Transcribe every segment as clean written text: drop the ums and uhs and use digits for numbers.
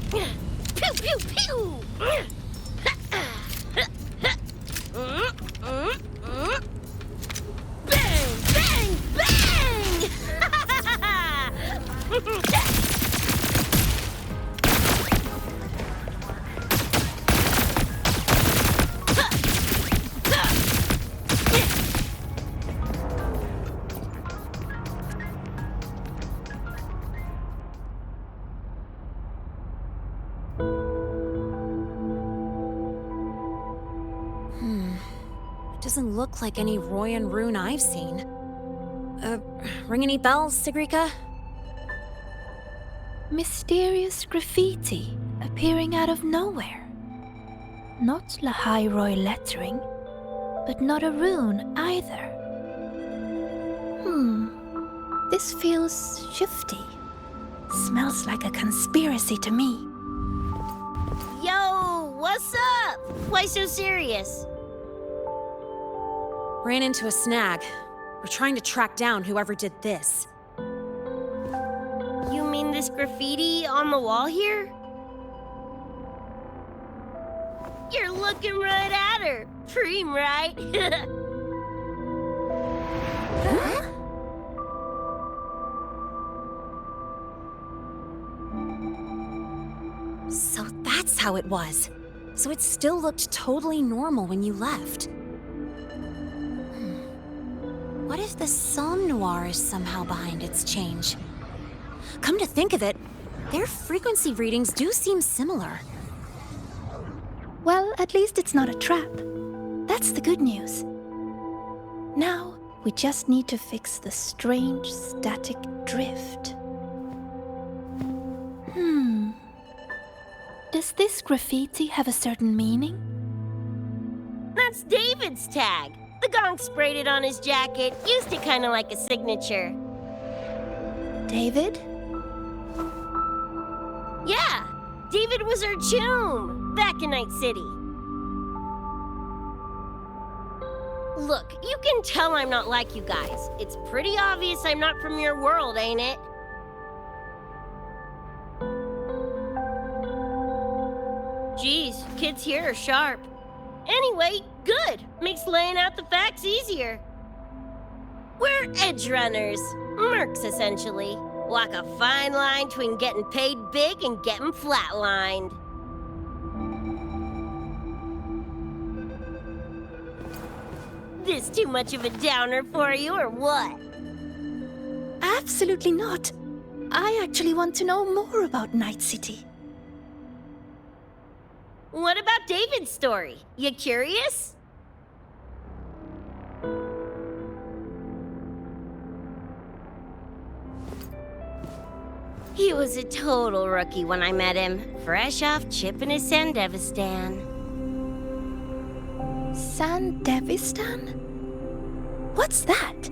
Pew, pew, pew! Bang, bang, bang! Doesn't look like any Royan rune I've seen. Ring any bells, Sigrika? Mysterious graffiti appearing out of nowhere. Not Lahairoi lettering, but not a rune either. This feels shifty. Smells like a conspiracy to me. Yo, what's up? Why so serious? Ran into a snag. We're trying to track down whoever did this. You mean this graffiti on the wall here? You're looking right at her. Preem, right? Huh? So that's how it was. So it still looked totally normal when you left. What if the Somme Noir is somehow behind its change? Come to think of it, their frequency readings do seem similar. Well, at least it's not a trap. That's the good news. Now, we just need to fix the strange static drift. Does this graffiti have a certain meaning? That's David's tag. The Gonk sprayed it on his jacket, used it kind of like a signature. David? Yeah, David was our choom back in Night City. Look, you can tell I'm not like you guys. It's pretty obvious I'm not from your world, ain't it? Geez, kids here are sharp. Anyway, good. Makes laying out the facts easier. We're edge runners. Mercs, essentially. Walk a fine line between getting paid big and getting flatlined. This too much of a downer for you, or what? Absolutely not. I actually want to know more about Night City. What about David's story? You curious? He was a total rookie when I met him, fresh off chipping his Sandevistan. Sandevistan? What's that?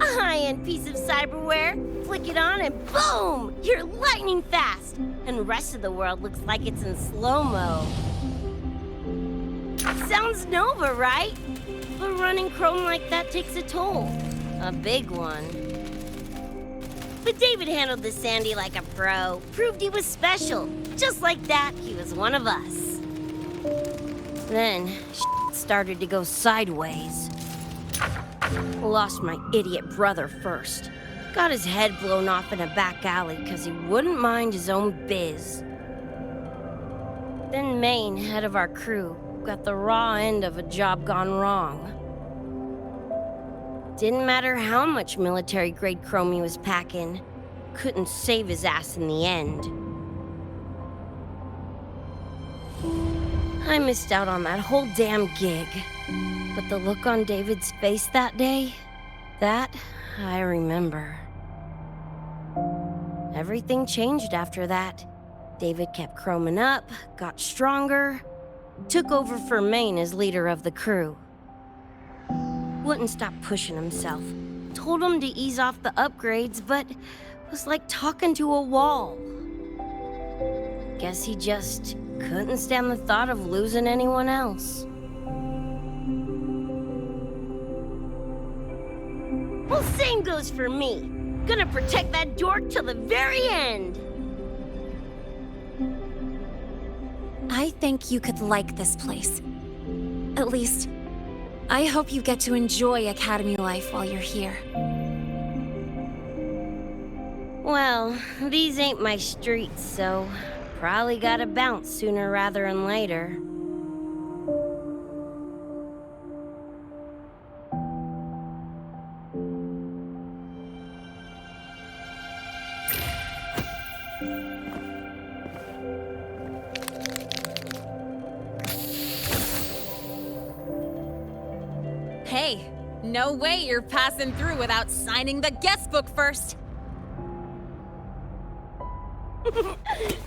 A high-end piece of cyberware. Flick it on and boom! You're lightning fast! And the rest of the world looks like it's in slow-mo. Sounds Nova, right? But running Chrome like that takes a toll. A big one. But David handled the Sandy like a pro. Proved he was special. Just like that, he was one of us. Then, started to go sideways. Lost my idiot brother first. Got his head blown off in a back alley because he wouldn't mind his own biz. Then Maine, head of our crew, got the raw end of a job gone wrong. Didn't matter how much military-grade chrome he was packing, couldn't save his ass in the end. I missed out on that whole damn gig. But the look on David's face that day, that I remember. Everything changed after that. David kept chroming up, got stronger, took over for Maine as leader of the crew. Wouldn't stop pushing himself. Told him to ease off the upgrades, but was like talking to a wall. Guess he just couldn't stand the thought of losing anyone else. Well, same goes for me. Gonna protect that dork till the very end. I think you could like this place. At least, I hope you get to enjoy Academy life while you're here. Well, these ain't my streets, so probably gotta bounce sooner rather than later. Hey, no way you're passing through without signing the guest book first.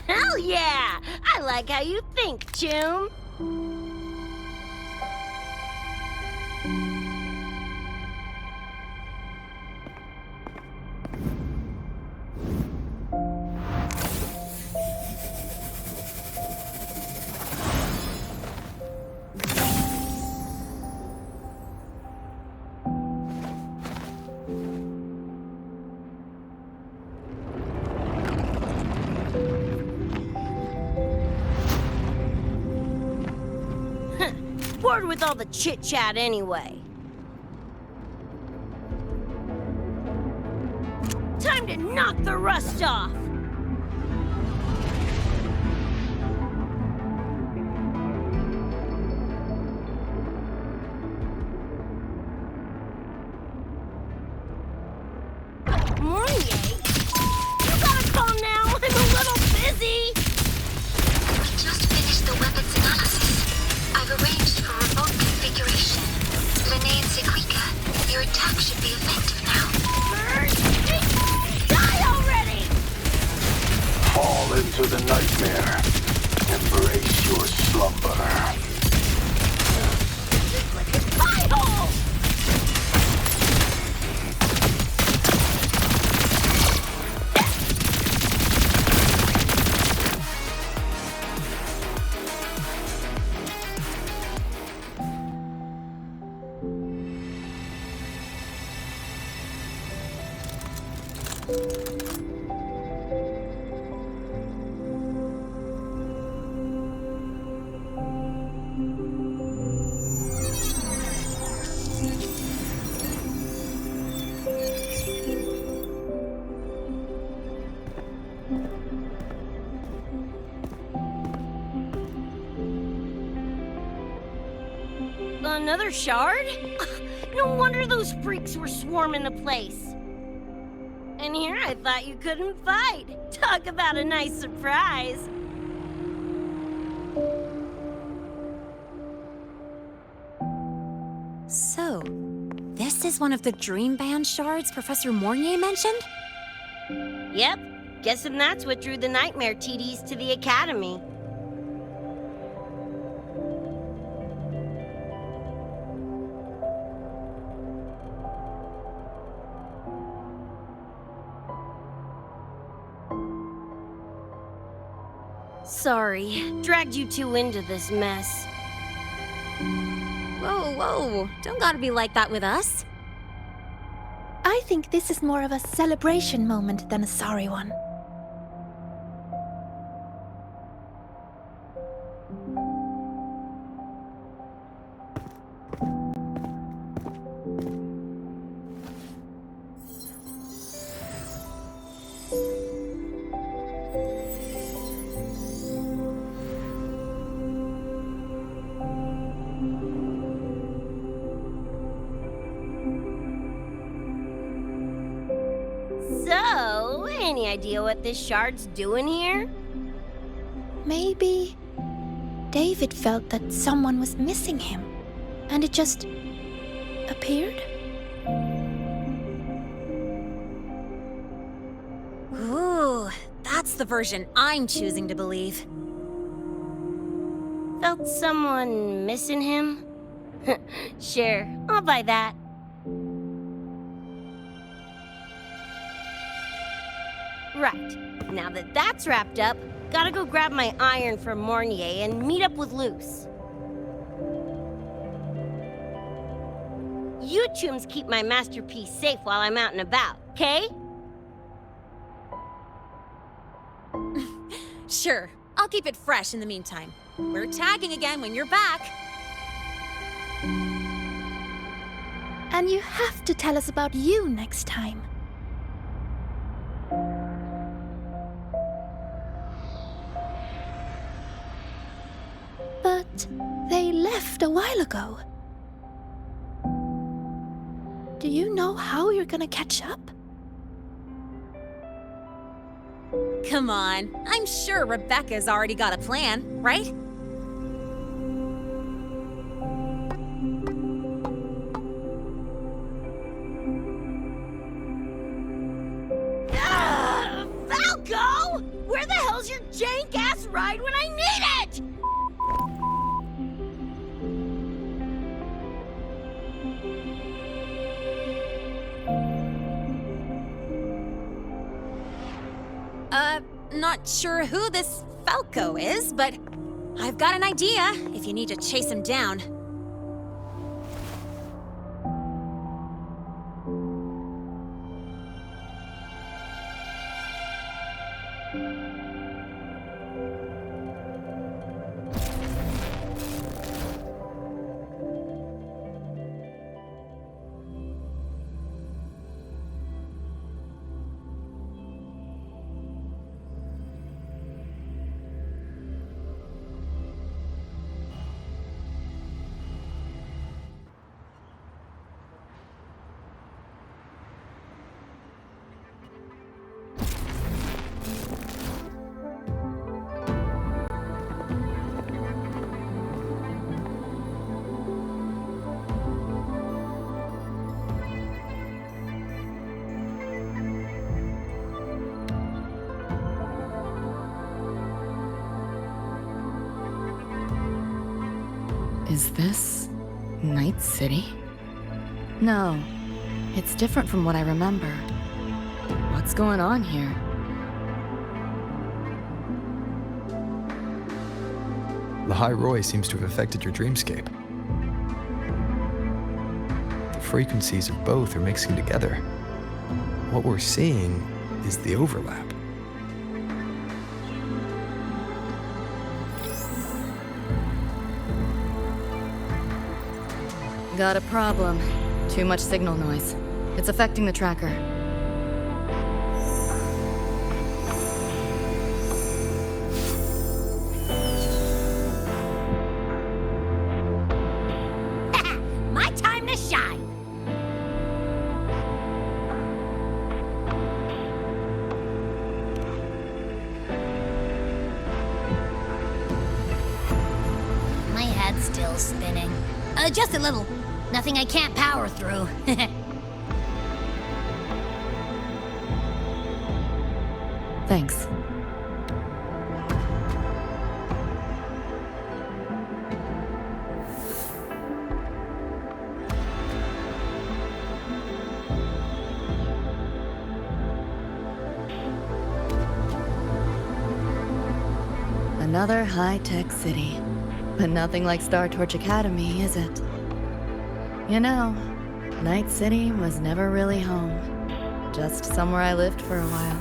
Hell yeah! I like how you think, Choom. Bored with all the chit-chat anyway. Time to knock the rust off! Mornier? You gotta calm now, I'm a little busy! We just finished the weapons analysis. I've arranged for remote configuration. Lene and Sequika, your attack should be effective now. Die already! Fall into the nightmare. Embrace your slumber. Pie hole! Another shard? No wonder those freaks were swarming the place. And here I thought you couldn't fight. Talk about a nice surprise. So, this is one of the Dream Band shards Professor Mornier mentioned? Yep, guessing that's what drew the Nightmare TDs to the Academy. Sorry, dragged you two into this mess. Whoa, whoa, don't gotta be like that with us. I think this is more of a celebration moment than a sorry one. So, any idea what this shard's doing here? Maybe David felt that someone was missing him, and it just appeared? Ooh, that's the version I'm choosing to believe. Felt someone missing him? Sure, I'll buy that. Right, now that that's wrapped up, gotta go grab my iron from Mornier and meet up with Luce. You chooms keep my masterpiece safe while I'm out and about, okay? Sure, I'll keep it fresh in the meantime. We're tagging again when you're back. And you have to tell us about you next time. But they left a while ago. Do you know how you're gonna catch up? Come on, I'm sure Rebecca's already got a plan, right? Falco! Where the hell's your jank-ass ride when I need it? Not sure who this Falco is, but I've got an idea if you need to chase him down. Is this Night City? No, it's different from what I remember. What's going on here? The High Roy seems to have affected your dreamscape. The frequencies of both are mixing together. What we're seeing is the overlap. Got a problem. Too much signal noise. It's affecting the tracker. My time to shine! My head's still spinning. Just a little. Nothing I can't power through. Thanks. Another high-tech city. But nothing like Star Torch Academy, is it? You know, Night City was never really home. Just somewhere I lived for a while.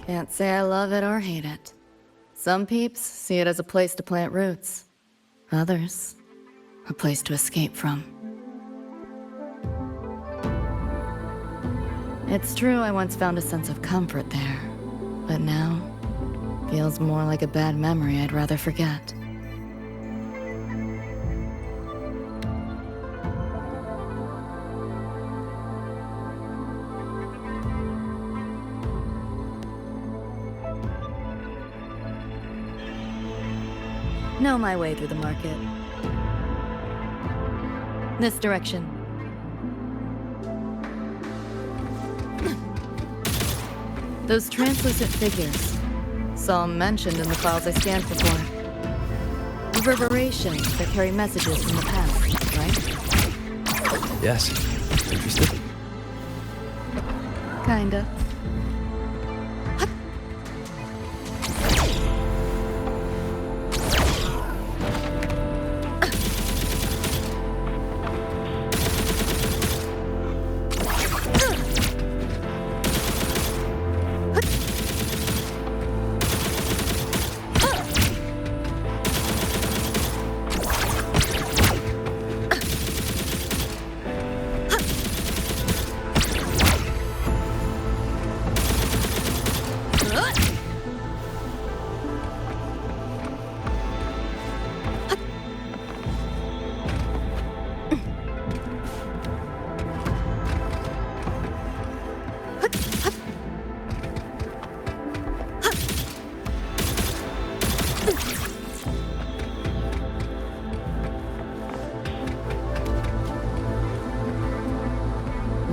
Can't say I love it or hate it. Some peeps see it as a place to plant roots. Others, a place to escape from. It's true I once found a sense of comfort there, but now feels more like a bad memory I'd rather forget. Know my way through the market. This direction. Those translucent figures. Saw 'em mentioned in the files I scanned before. Reverberations that carry messages from the past, right? Yes. Interested? Kinda.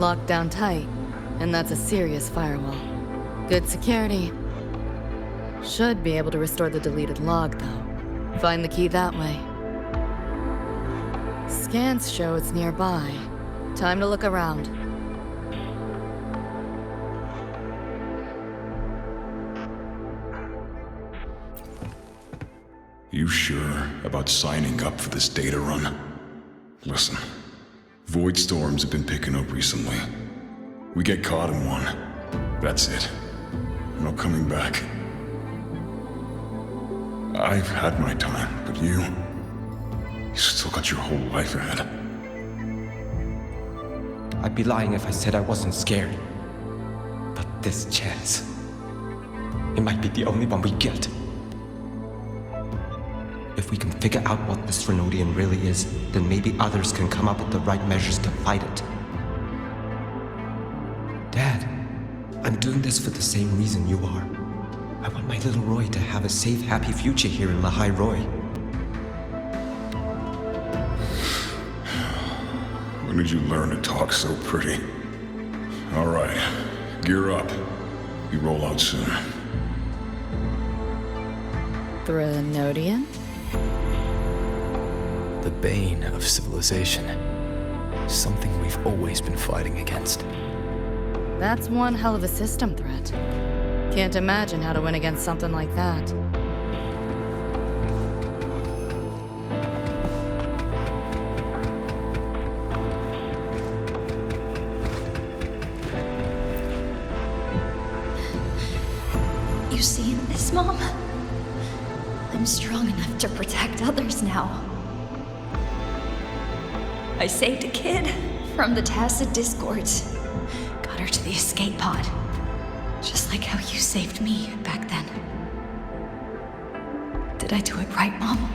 Locked down tight, and that's a serious firewall. Good security. Should be able to restore the deleted log, though. Find the key that way. Scans show it's nearby. Time to look around. You sure about signing up for this data run? Listen, void storms have been picking up recently. We get caught in one. That's it. No coming back. I've had my time, but you still got your whole life ahead. I'd be lying if I said I wasn't scared. But this chance, it might be the only one we get. If we can figure out what this Renodian really is, then maybe others can come up with the right measures to fight it. Dad, I'm doing this for the same reason you are. I want my little Roy to have a safe, happy future here in Lahai Roi. When did you learn to talk so pretty? All right, gear up. We roll out soon. Renodian? The bane of civilization. Something we've always been fighting against. That's one hell of a system threat. Can't imagine how to win against something like that. You seen this, Mom? I'm strong enough to protect others now. I saved a kid from the Tacit Discords. Got her to the escape pod. Just like how you saved me back then. Did I do it right, Mom?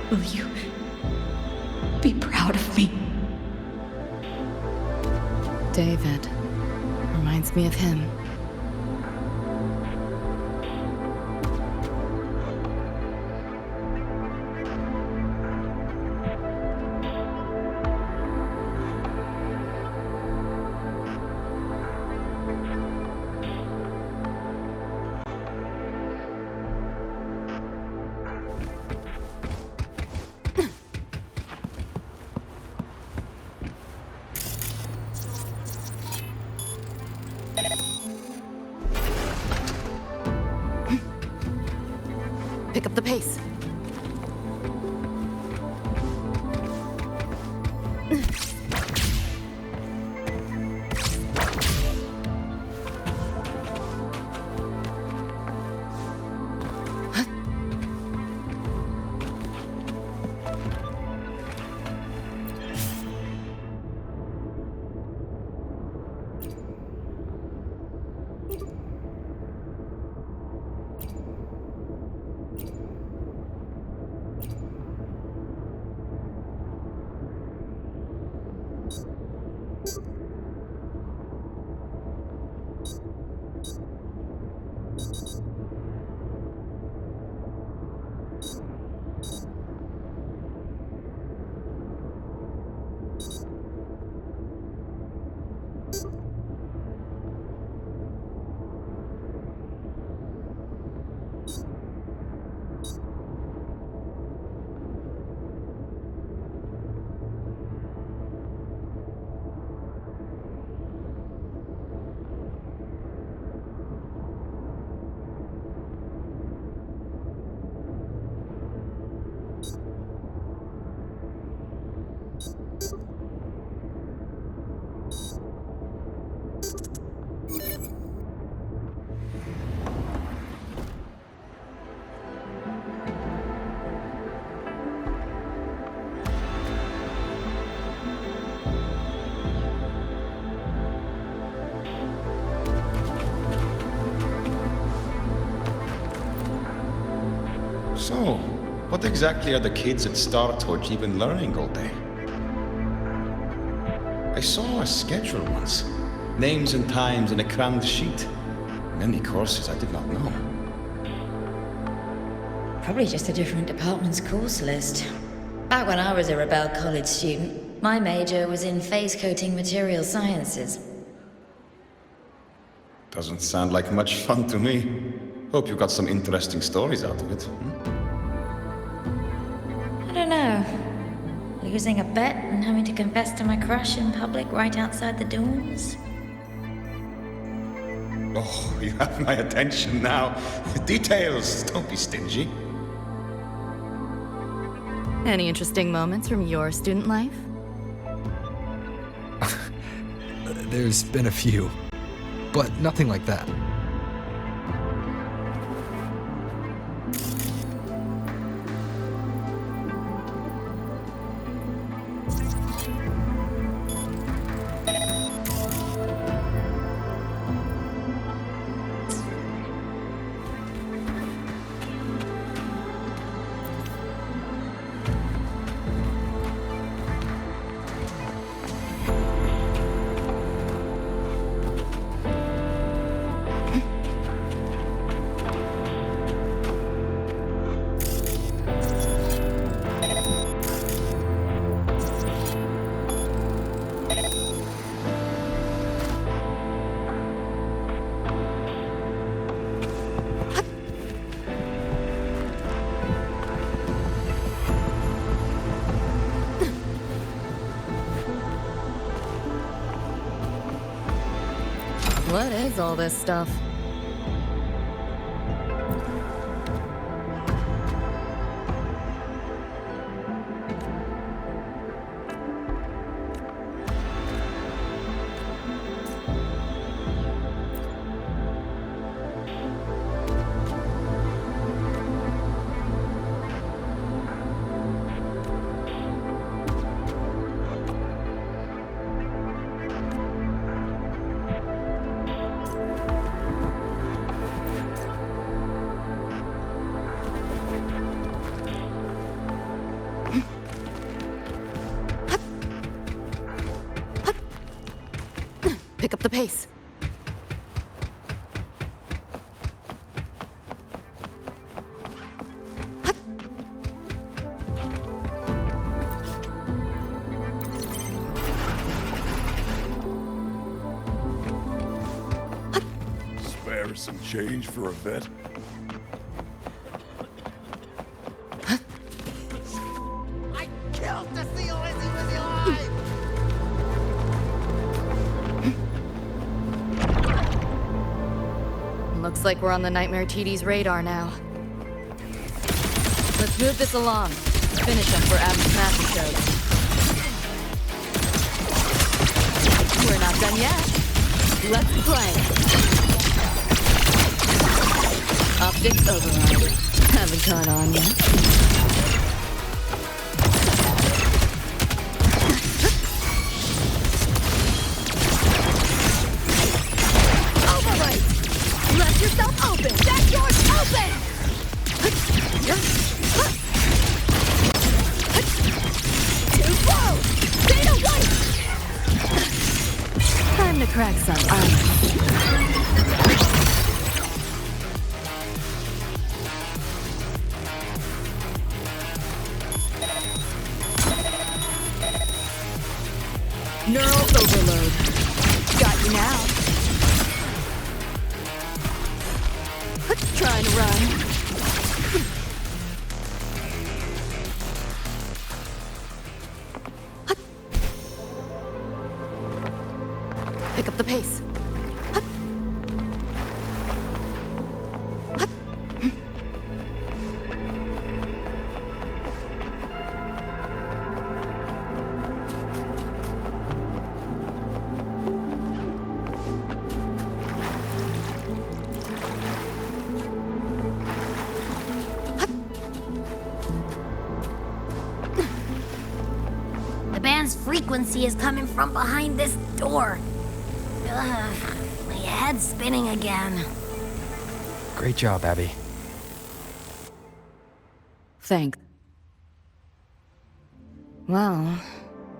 Will you be proud of me? David. Reminds me of him. Pick up the pace. So, what exactly are the kids at Star Torch even learning all day? I saw a schedule once. Names and times in a crammed sheet. Many courses I did not know. Probably just a different department's course list. Back when I was a Rebel College student, My major was in phase coating material sciences. Doesn't sound like much fun to me. Hope you got some interesting stories out of it. I don't know. Losing a bet and having to confess to my crush in public right outside the dunes? Oh, you have my attention now. Details, don't be stingy. Any interesting moments from your student life? There's been a few, but nothing like that. What is all this stuff? Pick up the pace. Spare some change for a vet? I killed the seal as he was alive! Looks like we're on the Nightmare TD's radar now. Let's move this along. Finish them for Abby's magic shows. We're not done yet. Let's play. Optics override. Haven't caught on yet. Let yourself open! That door's open! Too close! Data white! Time to crack some ice. Neural overload. Got you now. Trying to run. Pick up the pace. Frequency is coming from behind this door. Ugh, my head's spinning again. Great job, Abby. Thanks. Well,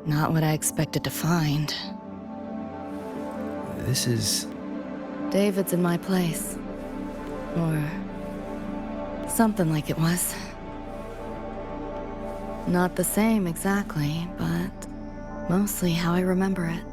not what I expected to find. This is... David's in my place. Or... something like it was. Not the same exactly, but... Mostly how I remember it.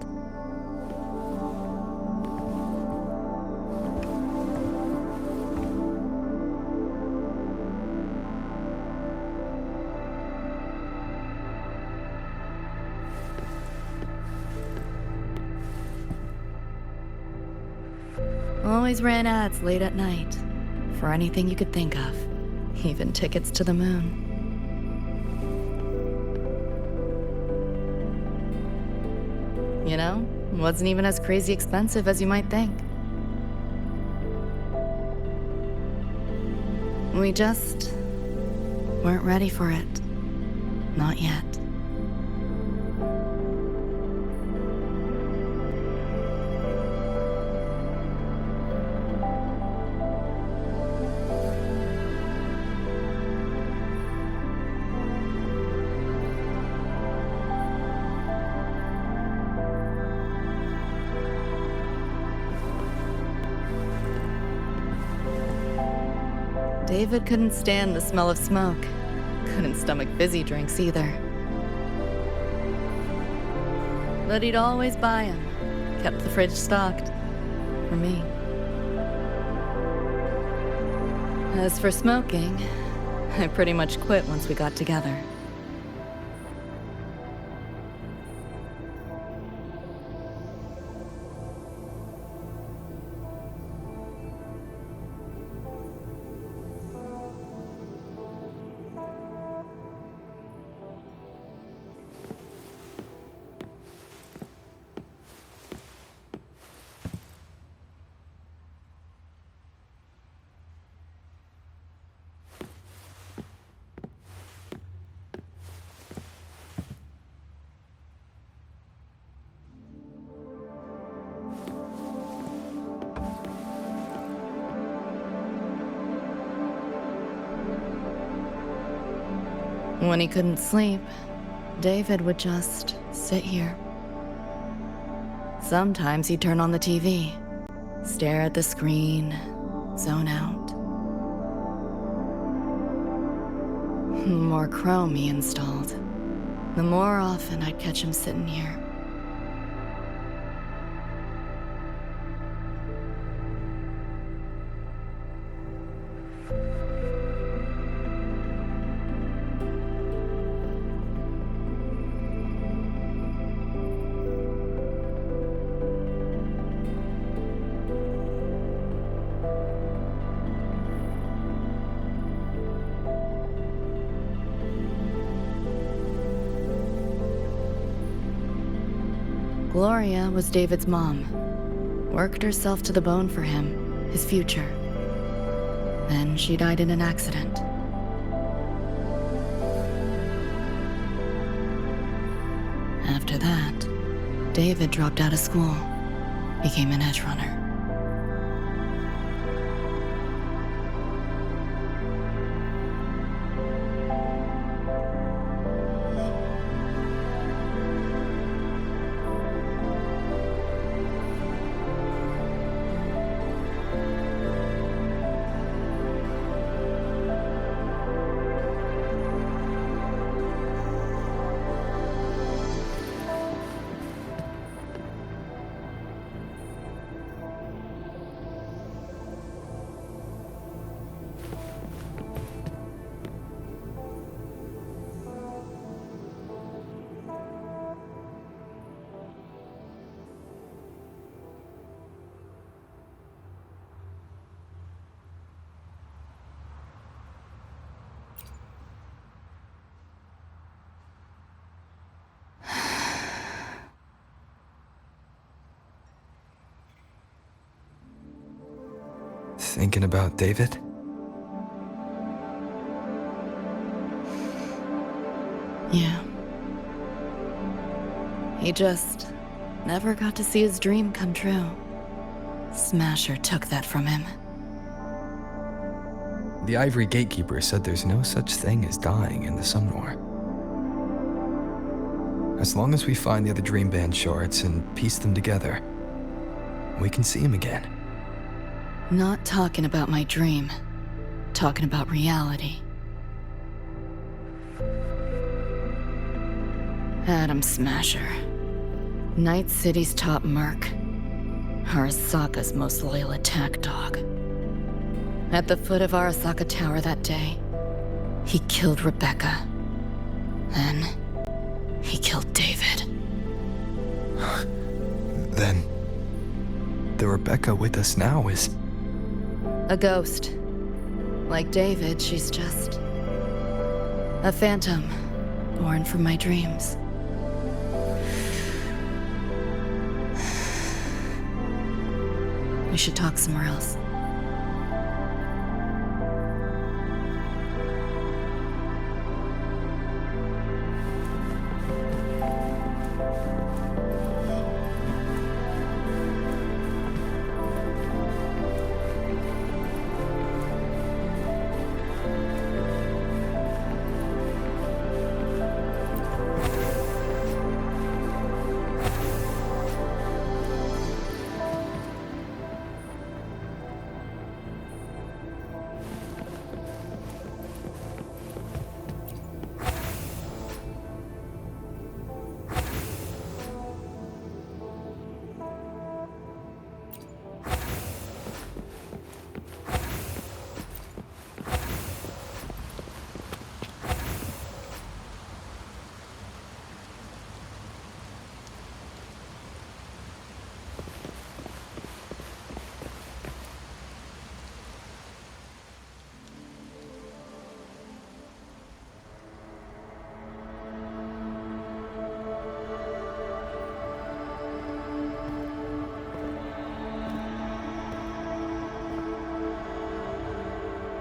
Always ran ads late at night, for anything you could think of, even tickets to the moon. You know, wasn't even as crazy expensive as you might think. We just weren't ready for it. Not yet. David couldn't stand the smell of smoke. Couldn't stomach fizzy drinks either. But he'd always buy them. Kept the fridge stocked. For me. As for smoking, I pretty much quit once we got together. When he couldn't sleep, David would just sit here. Sometimes he'd turn on the TV, stare at the screen, zone out. The more Chrome he installed, the more often I'd catch him sitting here. Gloria was David's mom. Worked herself to the bone for him, his future. Then she died in an accident. After that, David dropped out of school, became an edge runner. Thinking about David? Yeah. He just never got to see his dream come true. Smasher took that from him. The Ivory Gatekeeper said there's no such thing as dying in the Sumnor. As long as we find the other Dream Band shards and piece them together, we can see him again. Not talking about my dream. Talking about reality. Atom Smasher. Night City's top merc. Arasaka's most loyal attack dog. At the foot of Arasaka Tower that day, he killed Rebecca. Then, he killed David. Then, the Rebecca with us now is... a ghost. Like David, she's just... a phantom, born from my dreams. We should talk somewhere else.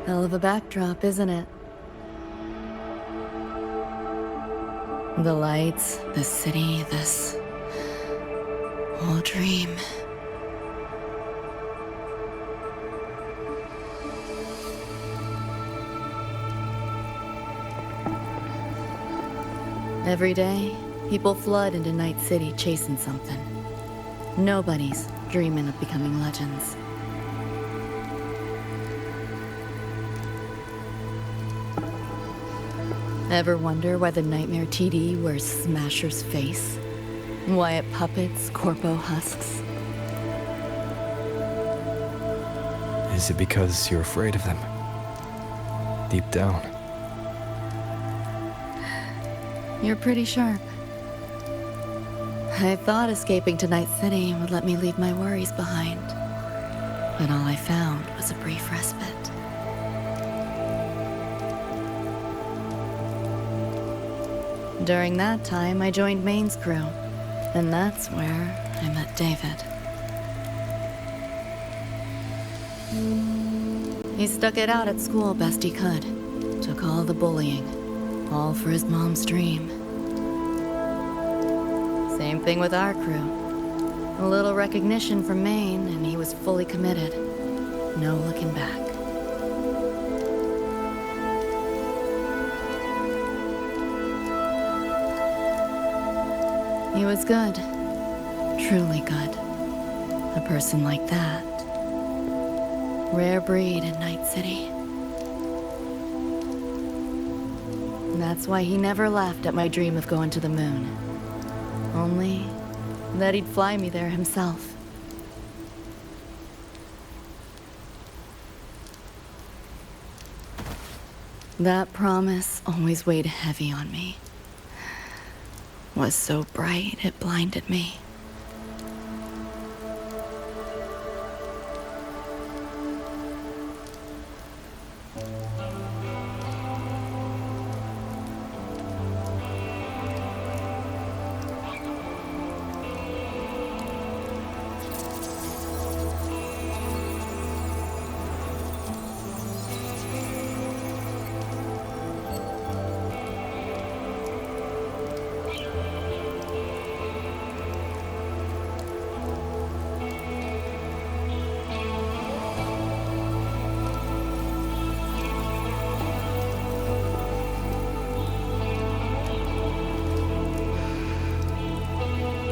Hell of a backdrop, isn't it? The lights, the city, this whole dream. Every day, people flood into Night City chasing something. Nobody's dreaming of becoming legends. Ever wonder why the Nightmare TD wears Smasher's face? Why it puppets Corpo husks? Is it because you're afraid of them? Deep down. You're pretty sharp. I thought escaping to Night City would let me leave my worries behind. But all I found was a brief respite. During that time, I joined Maine's crew, and that's where I met David. He stuck it out at school best he could, took all the bullying, all for his mom's dream. Same thing with our crew. A little recognition from Maine, and he was fully committed. No looking back. He was good. Truly good. A person like that. Rare breed in Night City. And that's why he never laughed at my dream of going to the moon. Only that he'd fly me there himself. That promise always weighed heavy on me. Was so bright it blinded me.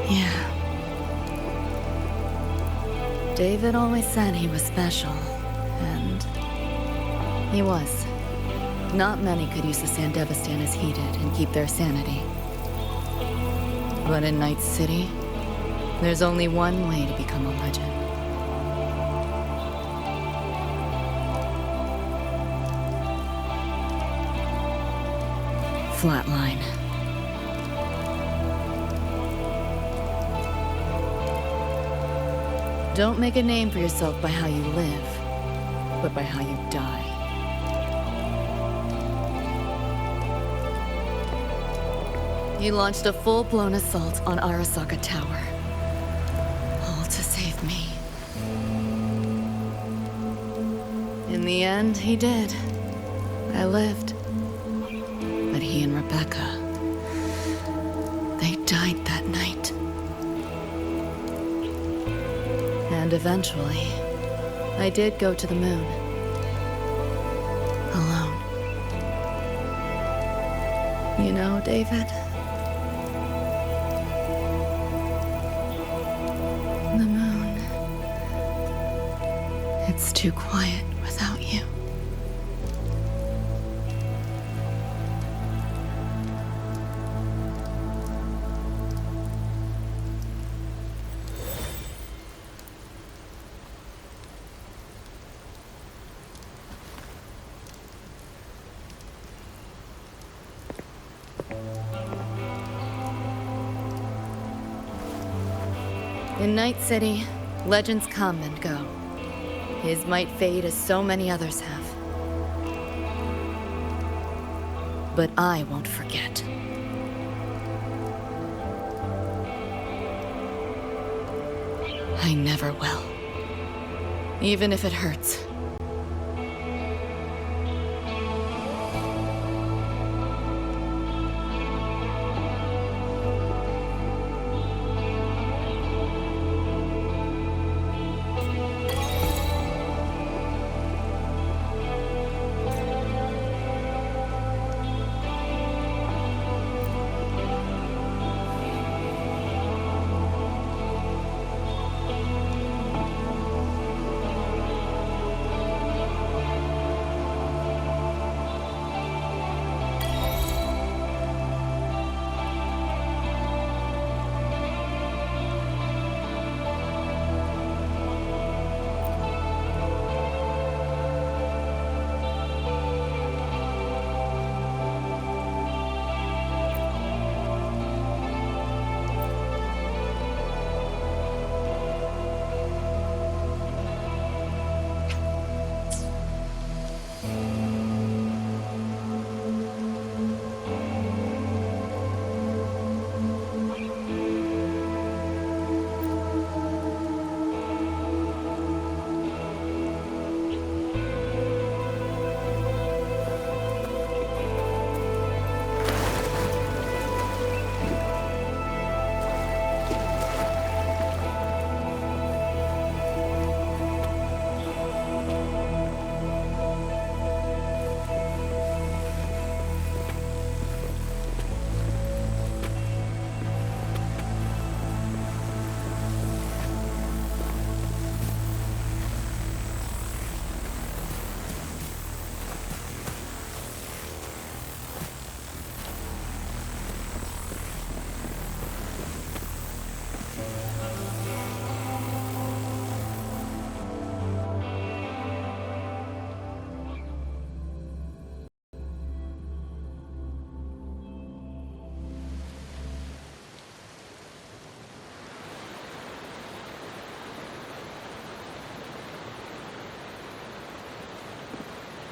Yeah. David always said he was special, and he was. Not many could use the Sandevistan as he did and keep their sanity. But in Night City, there's only one way to become a legend. Flatline. Don't make a name for yourself by how you live, but by how you die. He launched a full-blown assault on Arasaka Tower. All to save me. In the end, he did. I lived. But he and Rebecca, they died that night. And eventually, I did go to the moon. Alone. You know, David? The moon. It's too quiet without you. In Night City, legends come and go. His might fade as so many others have. But I won't forget. I never will. Even if it hurts.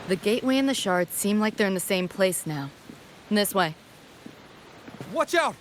The gateway and the shards seem like they're in the same place now. This way. Watch out!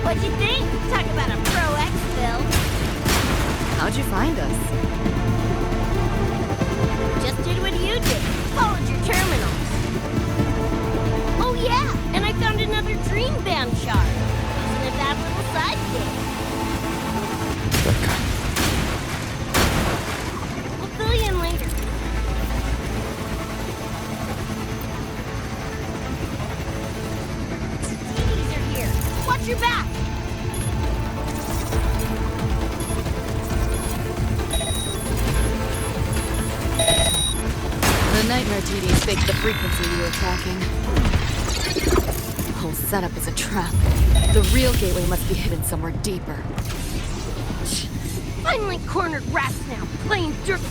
What'd you think? Talk How'd you find us? Just did what you did. Followed your terminals. Oh yeah, and I found another dream band shard. Wasn't it that little sidekick? Becca. We'll fill you in later. TVs are here. Watch your back. The Nightmare TVs faked the frequency we were tracking. The whole setup is a trap. The real gateway must be hidden somewhere deeper. Finally cornered rats now, playing dirt.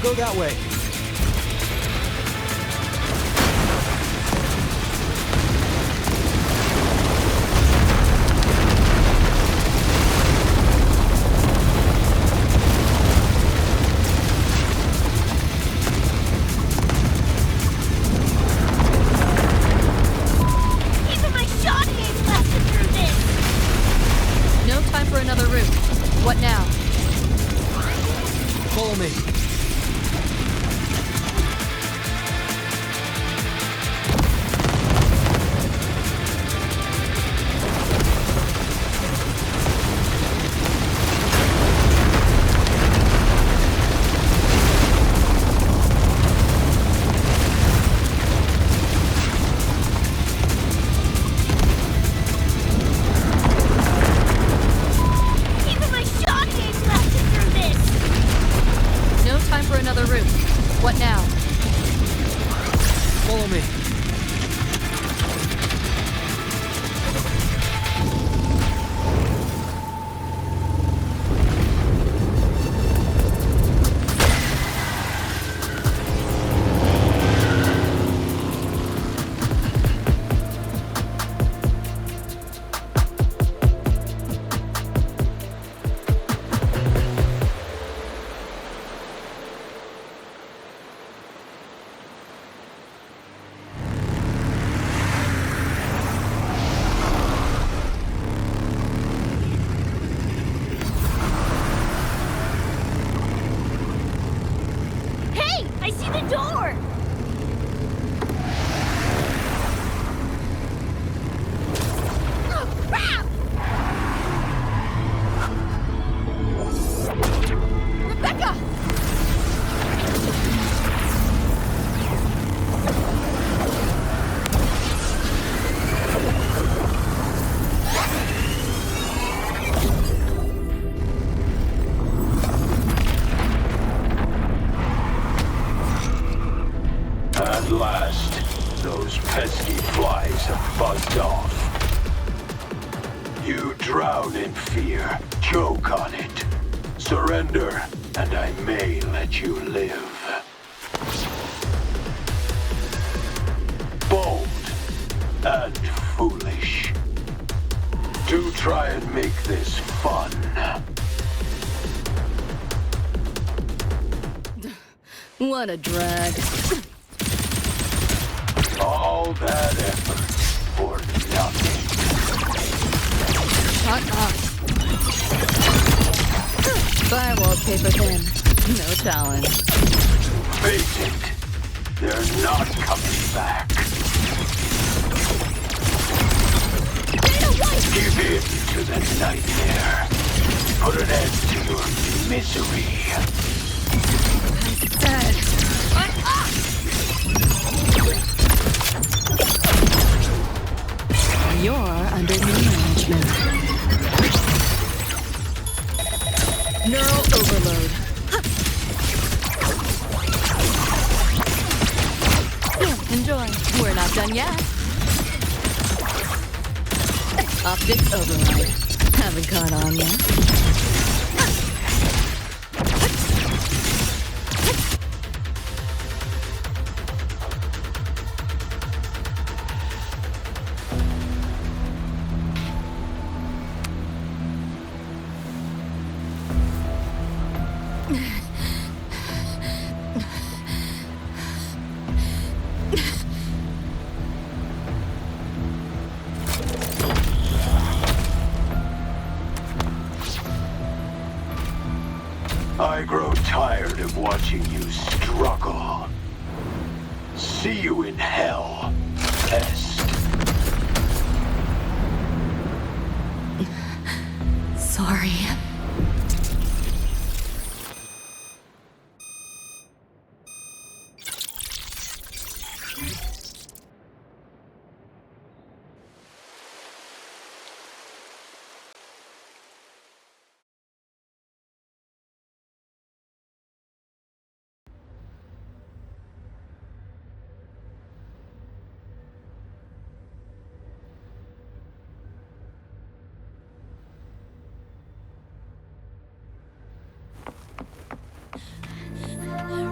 Go that way. Even my shot gauge lasted through this. No time for another route. What now? Follow me. Even my shot gauge lasted through this. No time for another route. What now? Follow me. Hey, I see the door. Oh, crap! Rebecca! At last, those pesky flies have buzzed off. You drown in fear, choke on it. Surrender, and I may let you live. Bold and foolish. Do try and make this fun. What a drag. All that effort for nothing. Shut up. Firewall paper thin. No challenge. Face it, they're not coming back. Give in to the nightmare. Put an end to your misery. You're under new management. Neural overload. Enjoy. We're not done yet. Optics override. Haven't caught on yet. I grow tired of watching you struggle. See you in hell, pest. Sorry.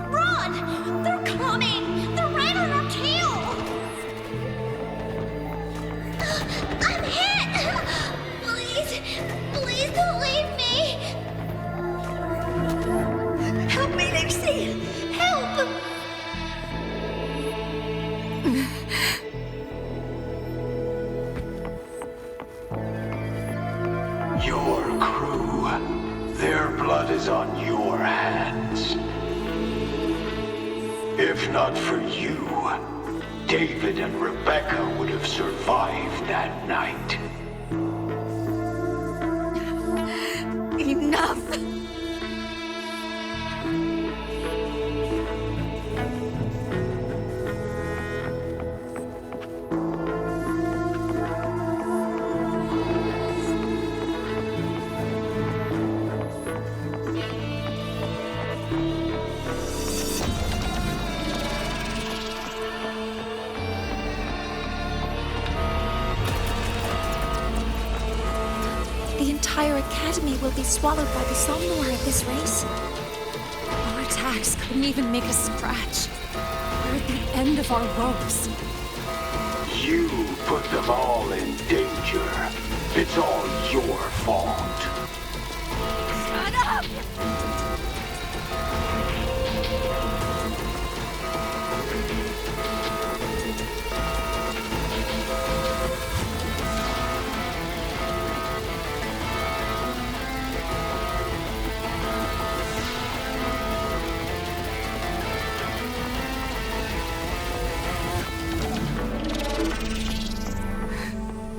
Run! They're coming! They're right on our tail! I'm hit! Please, please don't leave me! Help me, Lucy! Help! Your crew, their blood is on your hands. If not for you, David and Rebecca would have survived that night. Enough! The entire academy will be swallowed by the Somnoir at this race. Our attacks couldn't even make a scratch. We're at the end of our ropes. You put them all in danger. It's all your fault. Shut up!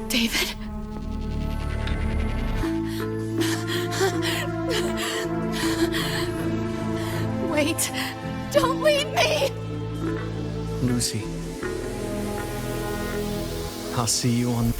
David? Wait! Don't leave me! Lucy. I'll see you on...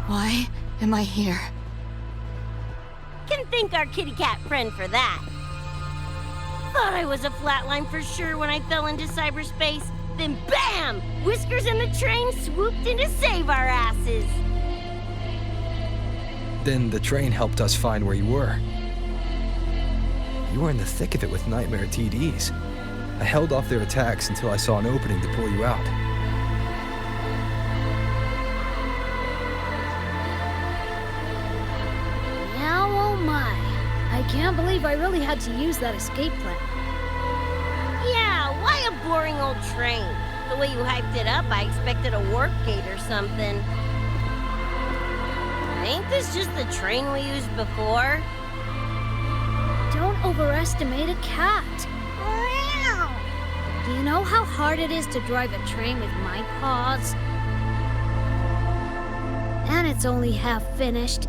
Why am I here? Can thank our kitty cat friend for that. Thought I was a flatline for sure when I fell into cyberspace. Then bam! Whiskers and the train swooped in to save our asses. Then the train helped us find where you were. You were in the thick of it with Nightmare TDs. I held off their attacks until I saw an opening to pull you out. Now, oh my. I can't believe I really had to use that escape plan. Yeah, why a boring old train? The way you hyped it up, I expected a warp gate or something. Ain't this just the train we used before? Don't overestimate a cat. Do you know how hard it is to drive a train with my paws? And it's only half finished.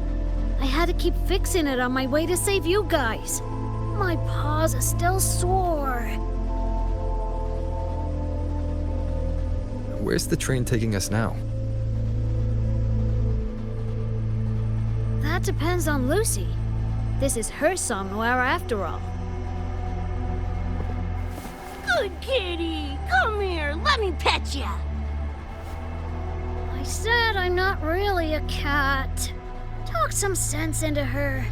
I had to keep fixing it on my way to save you guys. My paws are still sore. Where's the train taking us now? That depends on Lucy. This is her Somme Noire after all. Good kitty! Come here, let me pet ya! I said I'm not really a cat. Talk some sense into her.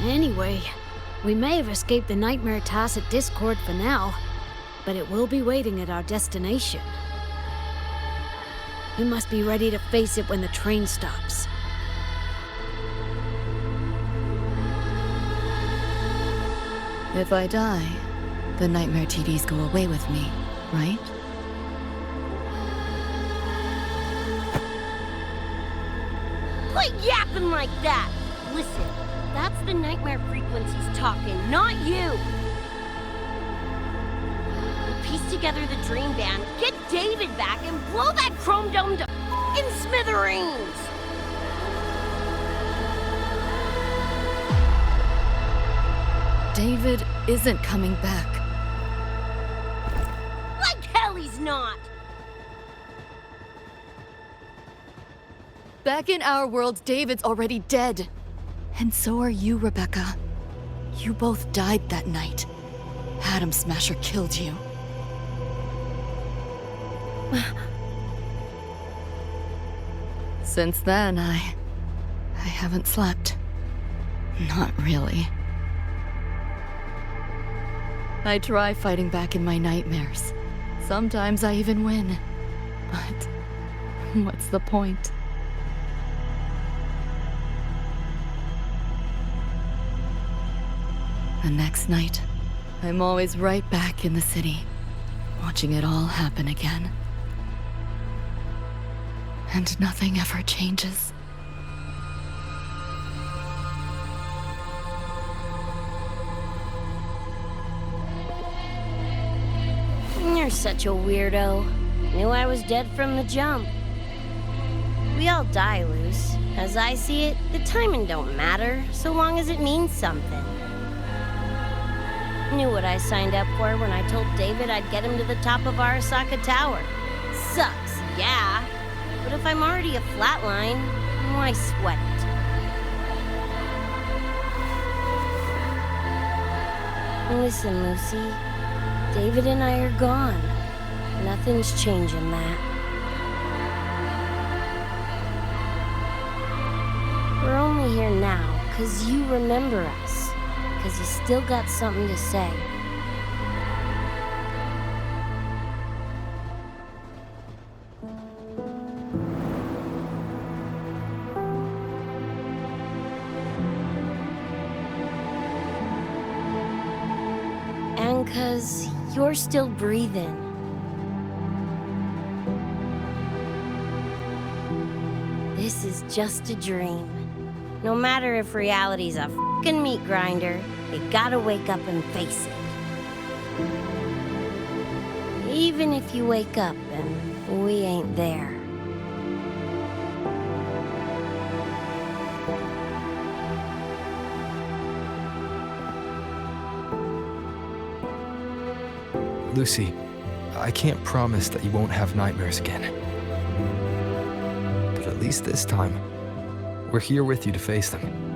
Anyway, we may have escaped the Nightmare Tacet Discord for now, but it will be waiting at our destination. We must be ready to face it when the train stops. If I die, the Nightmare TDs go away with me, right? Quit yapping like that! Listen, that's the nightmare frequencies talking, not you! We'll piece together the dream band, get David back, and blow that chrome dome to f***ing smithereens! David isn't coming back. Like hell he's not! Back in our world, David's already dead. And so are you, Rebecca. You both died that night. Atom Smasher killed you. Since then, I haven't slept. Not really. I try fighting back in my nightmares. Sometimes I even win. But what's the point? The next night, I'm always right back in the city, watching it all happen again. And nothing ever changes. You're such a weirdo. Knew I was dead from the jump. We all die, Luce. As I see it, the timing don't matter, so long as it means something. Knew what I signed up for when I told David I'd get him to the top of Arasaka Tower. Sucks, yeah. But if I'm already a flatline, why sweat it? Listen, Lucy. David and I are gone. Nothing's changing that. We're only here now because you remember us. Because you still got something to say. And because you're still breathing. This is just a dream. No matter if reality's a f***ing meat grinder, you gotta wake up and face it. Even if you wake up and we ain't there. Lucy, I can't promise that you won't have nightmares again. But at least this time, we're here with you to face them.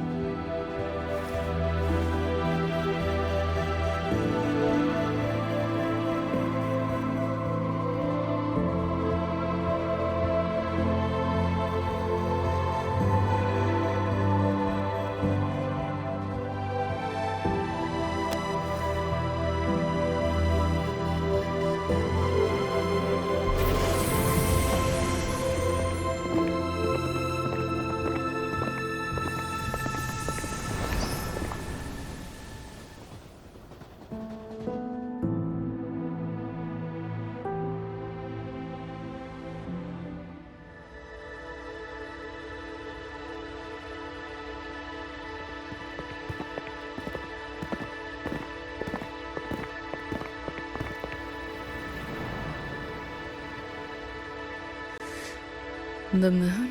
The moon?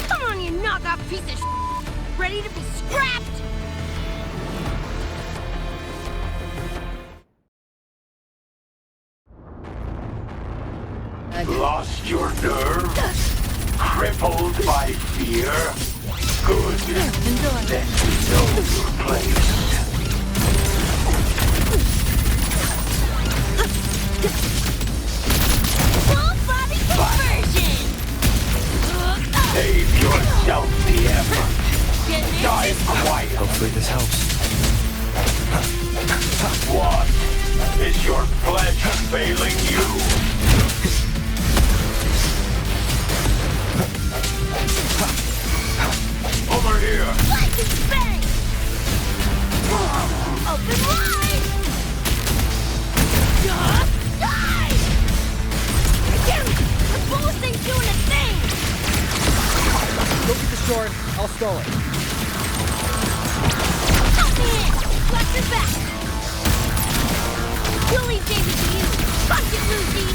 Come on, you knockoff piece of sh**! Ready to be scrapped? Lost your nerve? Crippled by fear? Good. Then you know your place. Full body conversion! Save yourself the effort. Die quiet. Hopefully this helps. What? Is your flesh failing you? Over here! Like and bang! Open wide! Die! Damn it! The bullets ain't doing a thing! Go get the sword. I'll stall it. Help me in! Watch your back! We'll leave David to you! Fuck it, Lucy!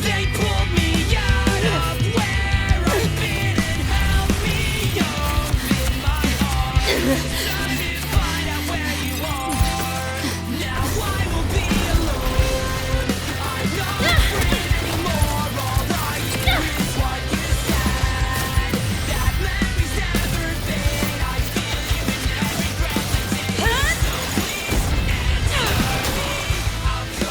They pulled me out of where I've been and held me up in my heart. Time to find out where you are. Now I will be alone. I'm not afraid anymore. All I hear is what you said. That memories never fade. I feel you in every breath I take. So please answer me. I'll go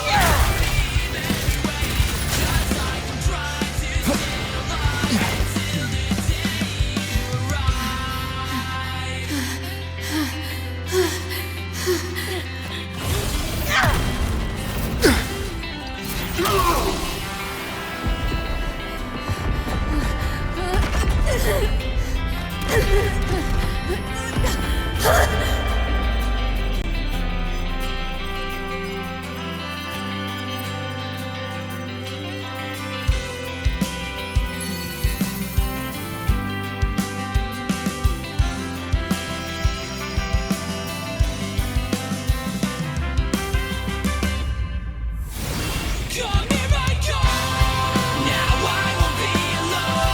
leave anyway. Just like I'm trying to stay alive until the day you Come here I come. Now I won't be alone.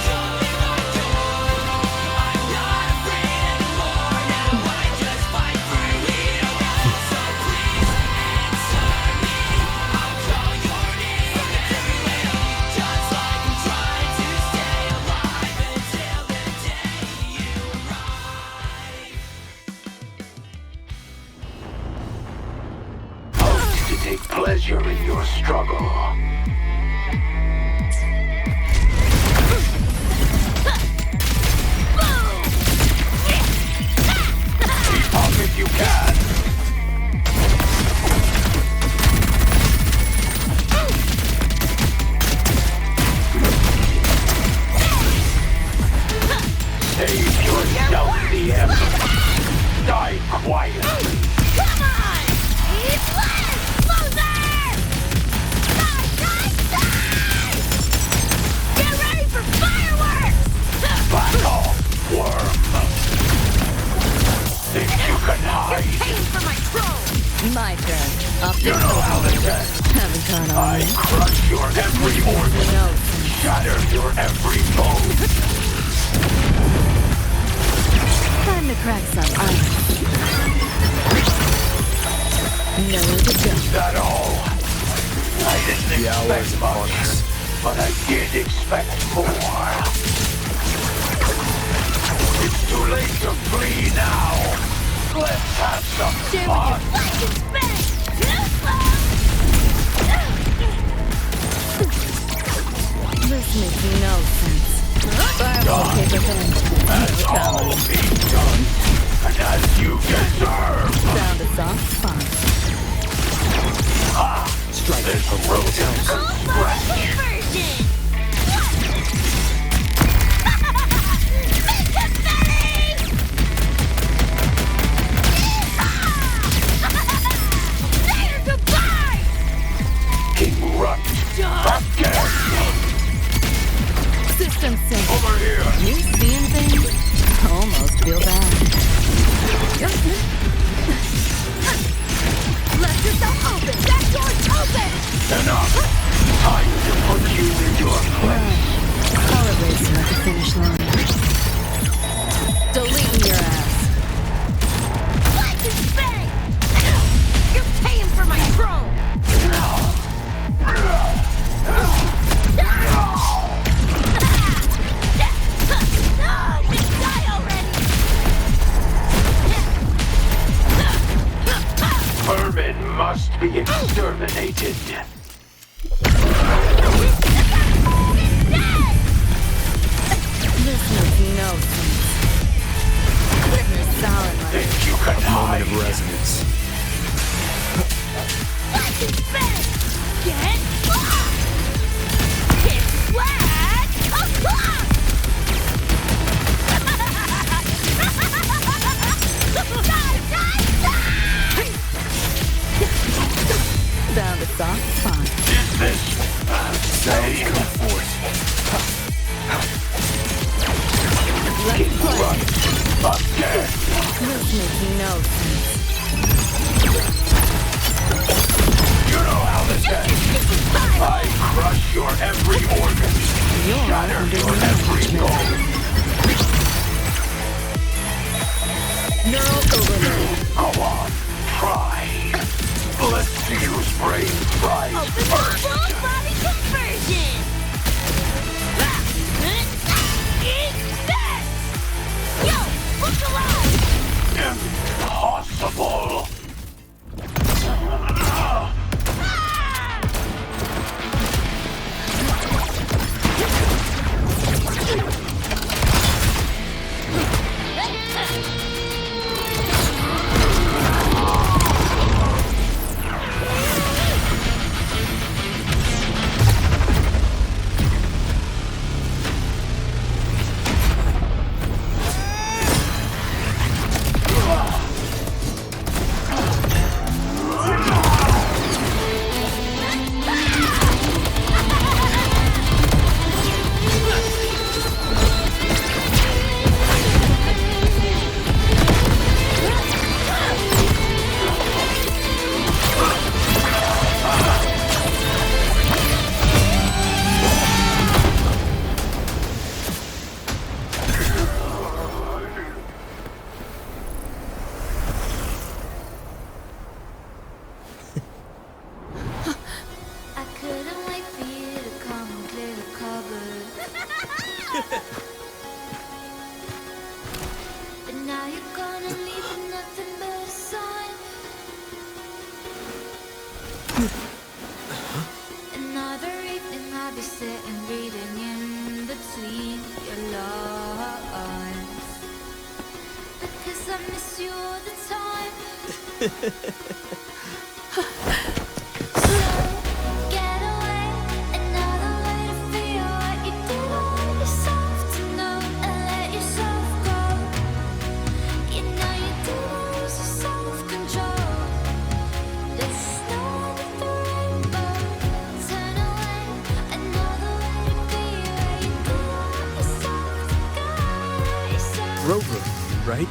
Come here I come. I'm not afraid anymore. Now I just fight through it all. So please answer me. I'll call your name everywhere. Just like I'm trying to stay alive until the day you arrive. To take pleasure in your struggle. Keep up if you can. My turn. Up You know how they say. Haven't gone on I yet. crush your every organ. No. Shatter your every bone. Time to crack some ice. Nowhere to go. Is that all? I didn't expect much, but I did expect more. It's too late to flee now. Let's have some fun. This makes no sense. Fireball paper pen. As all be done, and as you deserve. Sound a soft fun. Strike this rodent. King Rut. Again. System sync. Over here. You seeing things? Almost feel bad. Let yourself open! That door's open! Enough. Time to put you in your place. Call it racing at the finish line. Deleting your ass. Like this bang! You're paying for my throne! Vermin must be exterminated. This makes no sense. You're solid, like Think you can Moment of hide? resonance. Like this bang! Get off! It's flat! Sound a soft fun. Is this say? Come forth. Let's play. Run. Again. This makes no sense. You know how this ends. I crush your every organ. You're Shatter under your every bone. Neural overload. Go on. Try. Let's see whose brain fries Open the first. full body conversion! Eat this! Yo, look alive! Impossible. I couldn't wait for you to come and clear the cupboard. But now you're gonna leave with nothing but a sign. Another evening I'll be sitting reading in between your lines. Because I miss you all the time. Get away, another way to feel what you did all yourself to know and let yourself go. You know you didn't lose your self-control. There's snow under the rainbow. Turn away, another way to be where you did all yourself to go. Yourself. Grover, right?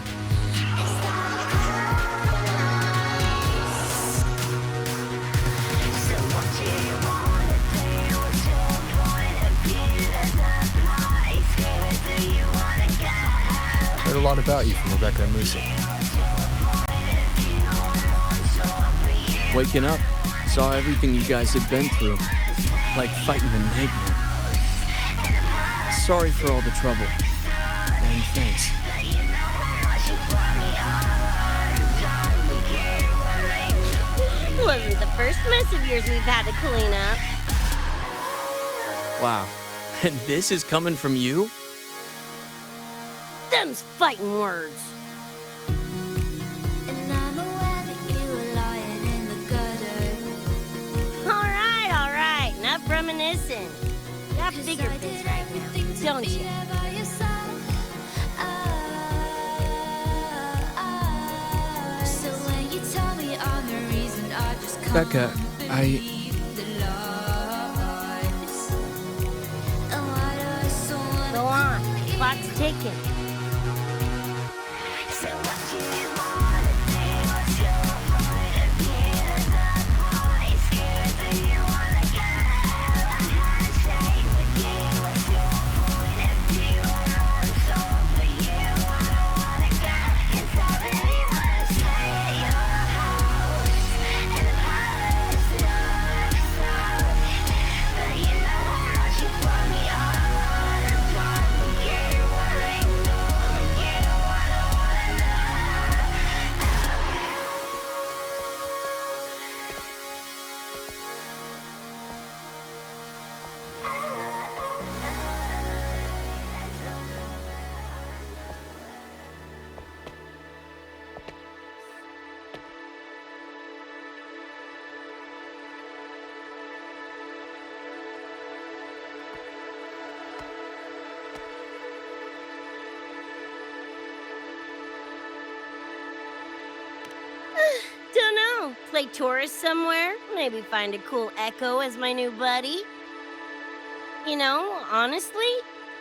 out about you from Rebecca and Lucy. Waking up, saw everything you guys had been through. Like fighting a nightmare. Sorry for all the trouble. And thanks. Wasn't the first mess of yours we've had to clean up. Wow. And this is coming from you? Them's fighting words. And I'm aware that you were lying in the gutter. All right. Enough reminiscing. You got bigger things right now, don't you? So when you tell me I'm the reason, I just can't Becca, believe the lies. And why do I so wanna Go on. Clock's ticking. Dunno. Play tourist somewhere? Maybe find a cool Echo as my new buddy? You know, honestly,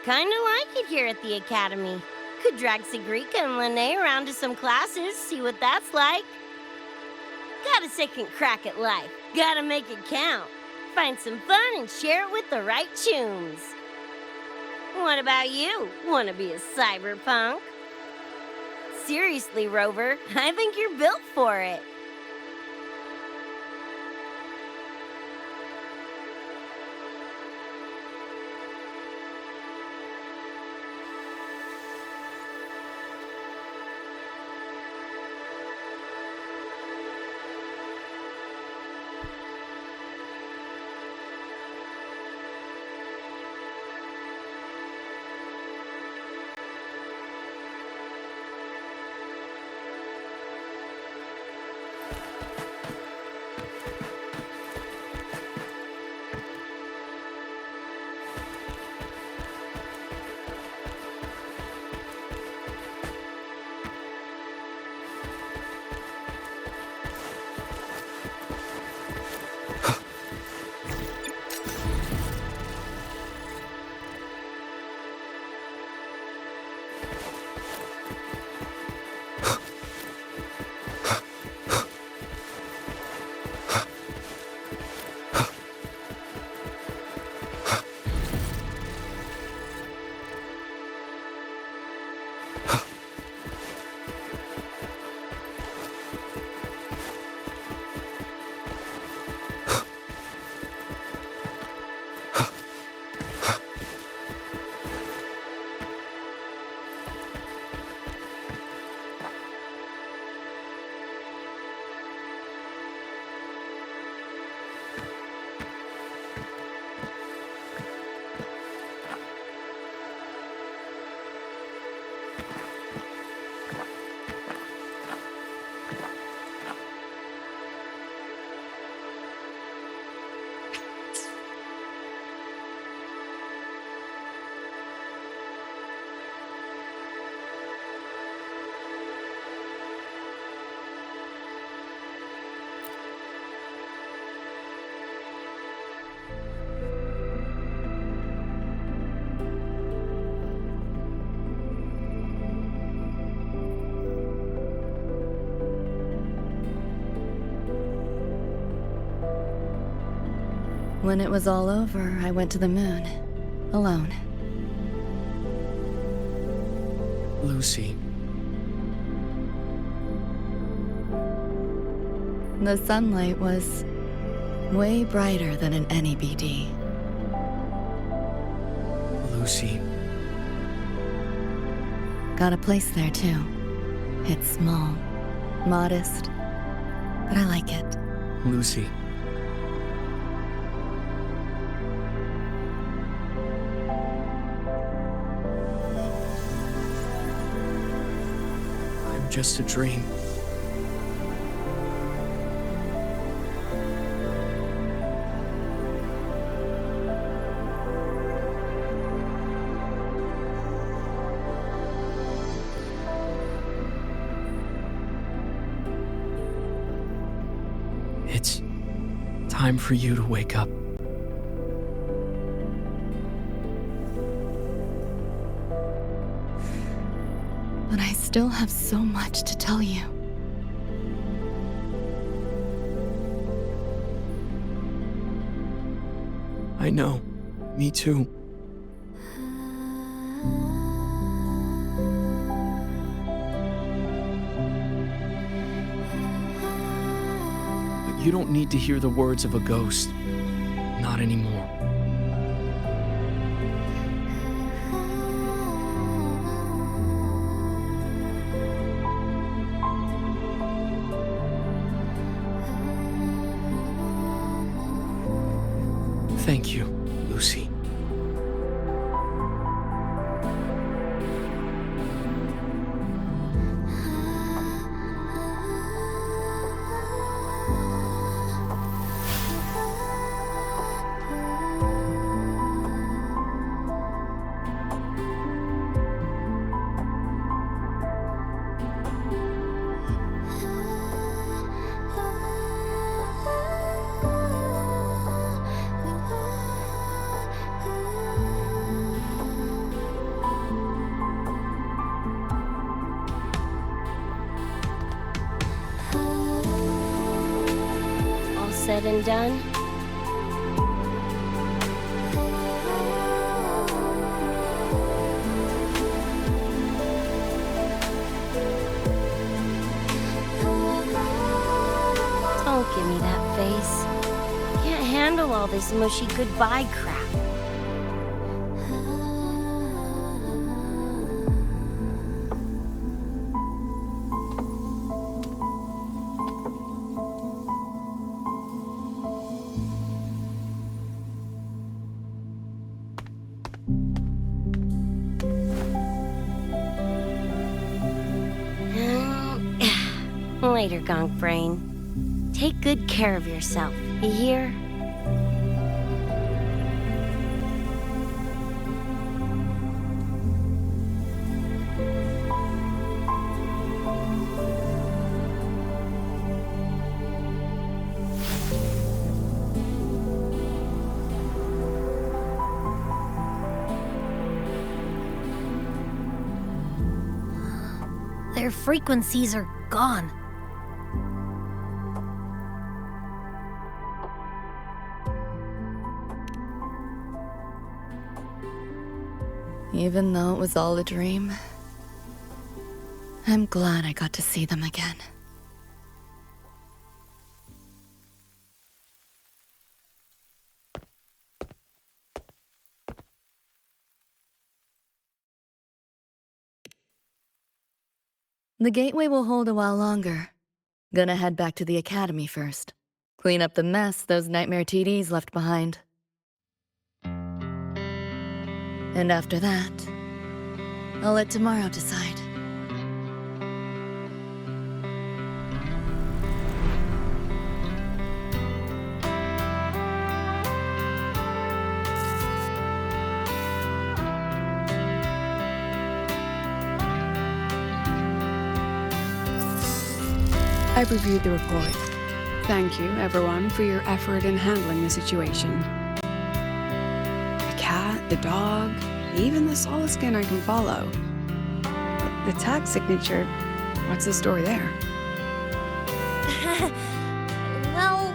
kinda like it here at the Academy. Could drag Sigrika and Lene around to some classes, see what that's like. Got a second crack at life. Gotta make it count. Find some fun and share it with the right tunes. What about you? Wanna be a cyberpunk? Seriously, Rover, I think you're built for it. When it was all over, I went to the moon. Alone. Lucy, The sunlight was way brighter than in any BD. Lucy. Got a place there too. It's small, modest, but I like it. Lucy. I'm just a dream. It's time for you to wake up. But I still have so much to tell you. I know. Me too. But you don't need to hear the words of a ghost. Not anymore. Thank you, Lucy. All said and done? Don't give me that face. Can't handle all this mushy goodbye crap. Later, Gonk Brain. Take good care of yourself, you hear? Their frequencies are gone. Even though it was all a dream, I'm glad I got to see them again. The gateway will hold a while longer. Gonna head back to the academy first. Clean up the mess those nightmare TDs left behind. And after that, I'll let tomorrow decide. I've reviewed the report. Thank you, everyone, for your effort in handling the situation. The cat, the dog, even the Solaskin I can follow. The tag signature, what's the story there? Well,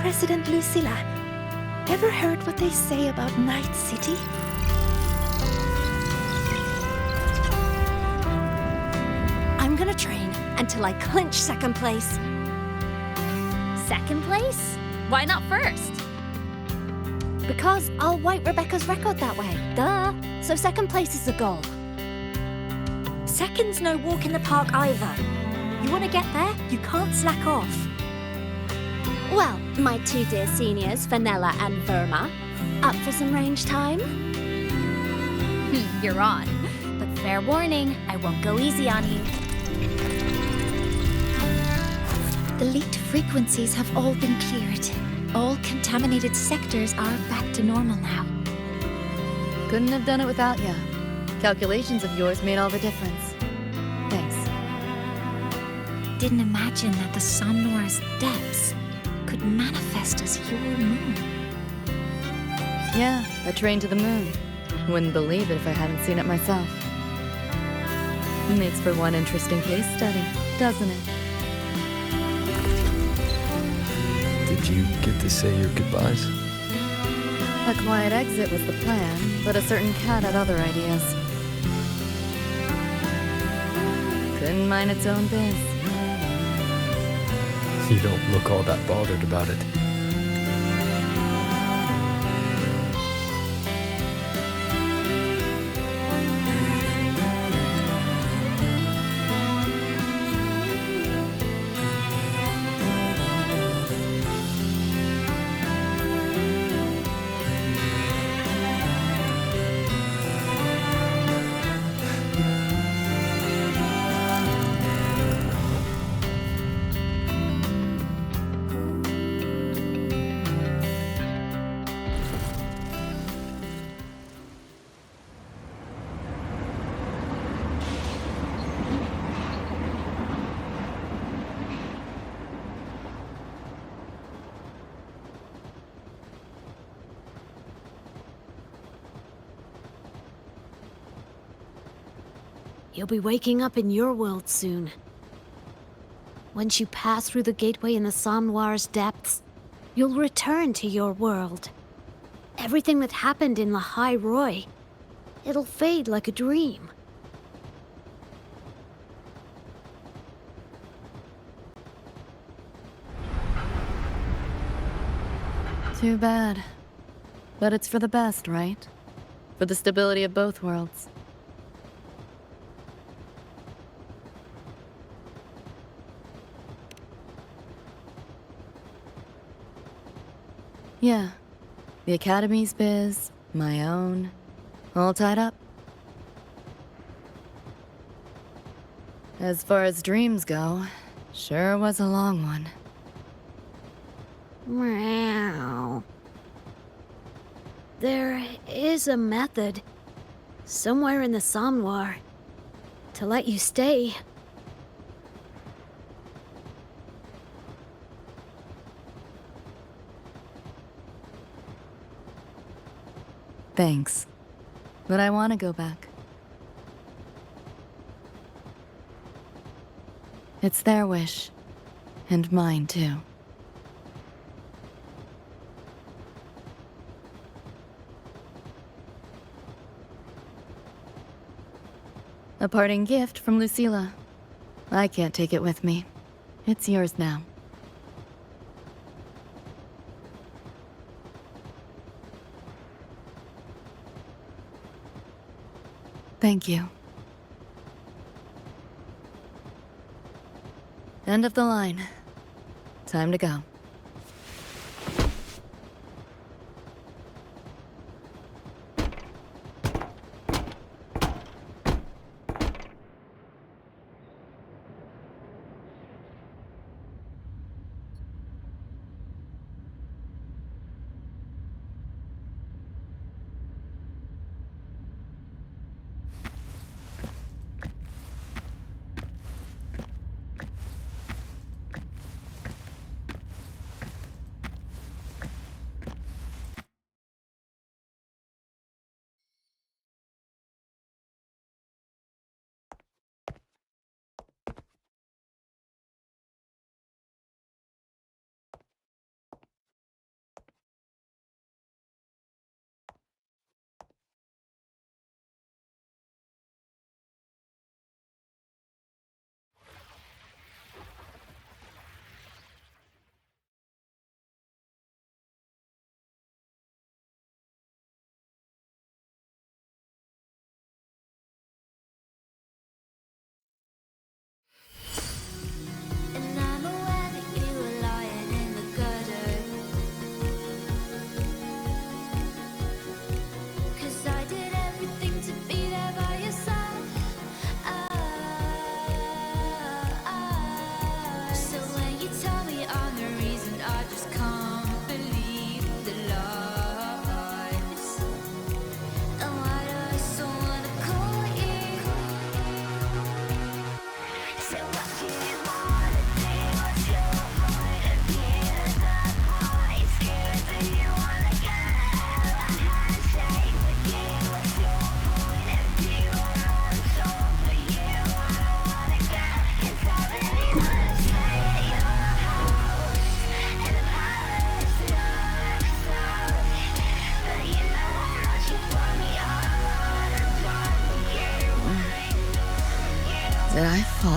President Lucilla, ever heard what they say about Night City? I'm gonna train until I clinch second place. second place? Why not first? Because I'll wipe Rebecca's record that way. Duh. So second place is the goal. Second's no walk in the park either. You want to get there, you can't slack off. Well, my two dear seniors, Fenella and Verma, up for some range time? You're on. But fair warning, I won't go easy on you. The leaked frequencies have all been cleared. All contaminated sectors are back to normal now. Couldn't have done it without ya. Calculations of yours made all the difference. Thanks. Didn't imagine that the Somnoir's depths could manifest as your moon. Yeah, a train to the moon. Wouldn't believe it if I hadn't seen it myself. Makes for one interesting case study, doesn't it? Did you get to say your goodbyes? A quiet exit was the plan, but a certain cat had other ideas. Couldn't mind its own biz. You don't look all that bothered about it. You'll be waking up in your world soon. Once you pass through the gateway in the Somnoir's depths, you'll return to your world. Everything that happened in La High Roy, it'll fade like a dream. Too bad. But it's for the best, right? For the stability of both worlds. Yeah. The Academy's biz, my own, all tied up. As far as dreams go, sure was a long one. Meow. There is a method, somewhere in the Somnoir, to let you stay. Thanks. But I want to go back. It's their wish. And mine, too. A parting gift from Lucilla. I can't take it with me. It's yours now. Thank you. End of the line. Time to go.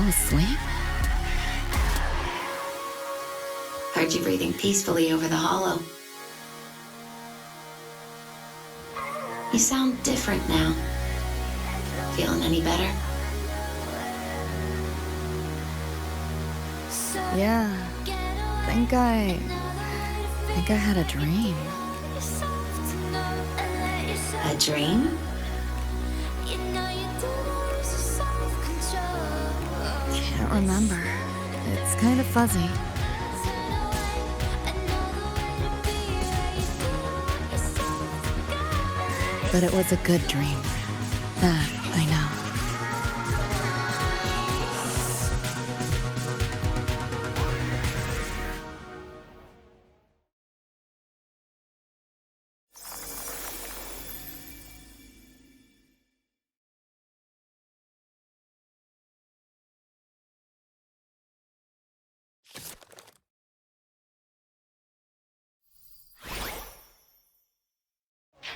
fall asleep? Heard you breathing peacefully over the hollow. You sound different now. Feeling any better? Yeah. Think I had a dream. A dream? Can't remember. It's kind of fuzzy. But it was a good dream. That I know.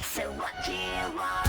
So what do you want?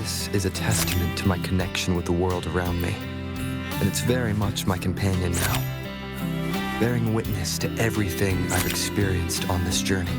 this is a testament to my connection with the world around me. And it's very much my companion now, bearing witness to everything I've experienced on this journey.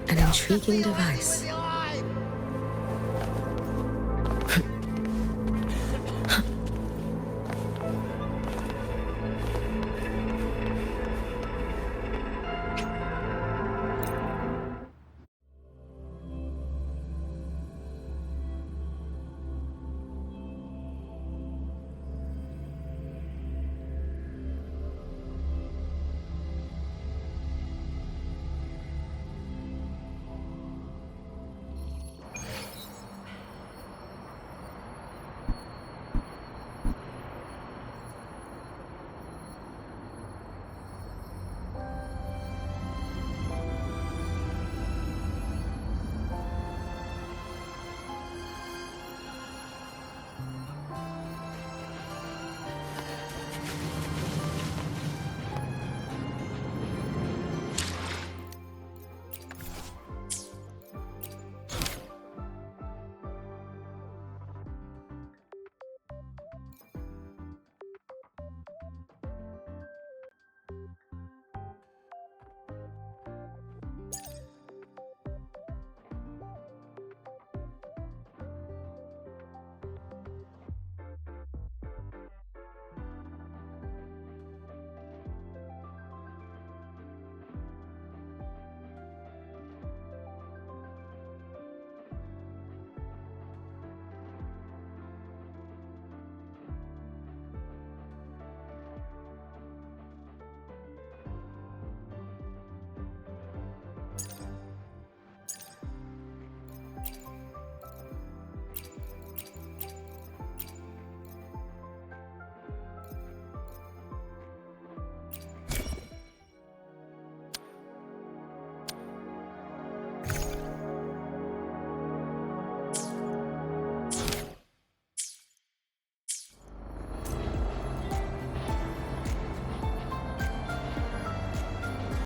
An intriguing device.